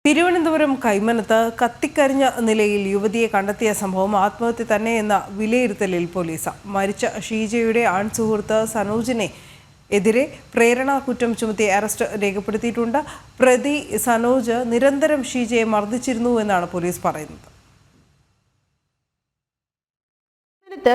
തിരുവനന്തപുരം കൈമനത്ത് കത്തിക്കരിഞ്ഞ നിലയിൽ യുവതിയെ കണ്ടെത്തിയ സംഭവം ആത്മഹത്യ തന്നെയെന്ന വിലയിരുത്തലിൽ പോലീസ്. മരിച്ച ഷീജയുടെ ആൺസുഹൃത്ത് സനോജിനെ എതിരെ പ്രേരണാകുറ്റം ചുമത്തി അറസ്റ്റ് രേഖപ്പെടുത്തിയിട്ടുണ്ട്. പ്രതി സനോജ് നിരന്തരം ഷീജയെ മർദ്ദിച്ചിരുന്നുവെന്നാണ് പോലീസ് പറയുന്നത്.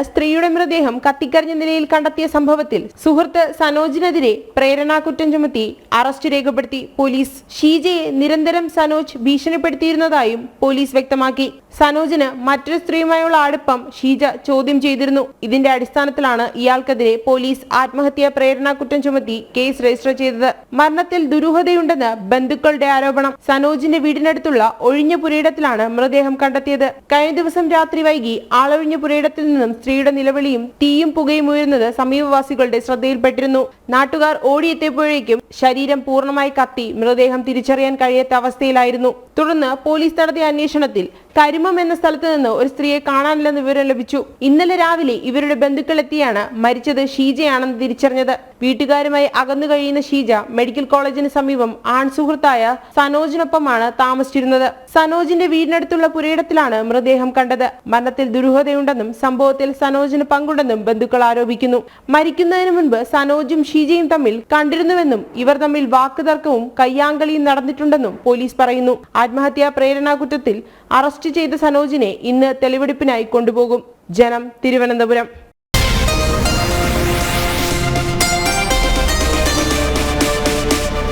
സ്ത്രീയുടെ മൃതദേഹം കത്തിക്കരിഞ്ഞ നിലയിൽ കണ്ടെത്തിയ സംഭവത്തിൽ സുഹൃത്ത് സനോജിനെതിരെ പ്രേരണാകുറ്റം ചുമത്തി അറസ്റ്റ് രേഖപ്പെടുത്തി പോലീസ്. ഷീജയെ നിരന്തരം സനോജ് ഭീഷണിപ്പെടുത്തിയിരുന്നതായും പോലീസ് വ്യക്തമാക്കി. സനോജിന് മറ്റൊരു സ്ത്രീയുമായുള്ള അടുപ്പം ഷീജ ചോദ്യം ചെയ്തിരുന്നു. ഇതിന്റെ അടിസ്ഥാനത്തിലാണ് ഇയാൾക്കെതിരെ പോലീസ് ആത്മഹത്യാ പ്രേരണാകുറ്റം ചുമത്തി കേസ് രജിസ്റ്റർ ചെയ്തത്. മരണത്തിൽ ദുരൂഹതയുണ്ടെന്ന് ബന്ധുക്കളുടെ ആരോപണം. സനോജിന്റെ വീടിനടുത്തുള്ള ഒഴിഞ്ഞ പുരയിടത്തിലാണ് മൃതദേഹം കണ്ടെത്തിയത്. കഴിഞ്ഞ ദിവസം രാത്രി വൈകി ആളൊഴിഞ്ഞ പുരയിടത്തിൽ നിന്നും സ്ത്രീയുടെ നിലവിളിയും തീയും പുകയും ഉയരുന്നത് സമീപവാസികളുടെ ശ്രദ്ധയിൽപ്പെട്ടിരുന്നു. നാട്ടുകാർ ഓടിയെത്തിയപ്പോഴേക്കും ശരീരം പൂർണ്ണമായി കത്തി മൃതദേഹം തിരിച്ചറിയാൻ കഴിയാത്ത അവസ്ഥയിലായിരുന്നു. തുടർന്ന് പോലീസ് നടത്തിയ അന്വേഷണത്തിൽ കരിമം എന്ന സ്ഥലത്ത് നിന്ന് ഒരു സ്ത്രീയെ കാണാനില്ലെന്ന് വിവരം ലഭിച്ചു. ഇന്നലെ രാവിലെ ഇവരുടെ ബന്ധുക്കൾ എത്തിയാണ് മരിച്ചത് ഷീജയാണെന്ന് തിരിച്ചറിഞ്ഞത്. വീട്ടുകാരുമായി അകന്നു കഴിയുന്ന ഷീജ മെഡിക്കൽ കോളേജിന് സമീപം ആൺസുഹൃത്തായ സനോജിനൊപ്പമാണ് താമസിച്ചിരുന്നത്. സനോജിന്റെ വീടിനടുത്തുള്ള പുരയിടത്തിലാണ് മൃതദേഹം കണ്ടത്. മരണത്തിൽ ദുരൂഹതയുണ്ടെന്നും സംഭവത്തിൽ സനോജിന് പങ്കുണ്ടെന്നും ബന്ധുക്കൾ ആരോപിക്കുന്നു. മരിക്കുന്നതിന് മുൻപ് സനോജും ഷീജയും തമ്മിൽ കണ്ടിരുന്നുവെന്നും ഇവർ തമ്മിൽ വാക്കുതർക്കവും കയ്യാങ്കളിയും നടന്നിട്ടുണ്ടെന്നും പോലീസ് പറയുന്നു. ആത്മഹത്യാ പ്രേരണാകുറ്റത്തിൽ അറസ്റ്റ് ചെയ്ത സനോജിനെ ഇന്ന് തെളിവെടുപ്പിനായി കൊണ്ടുപോകും. ജനം, തിരുവനന്തപുരം.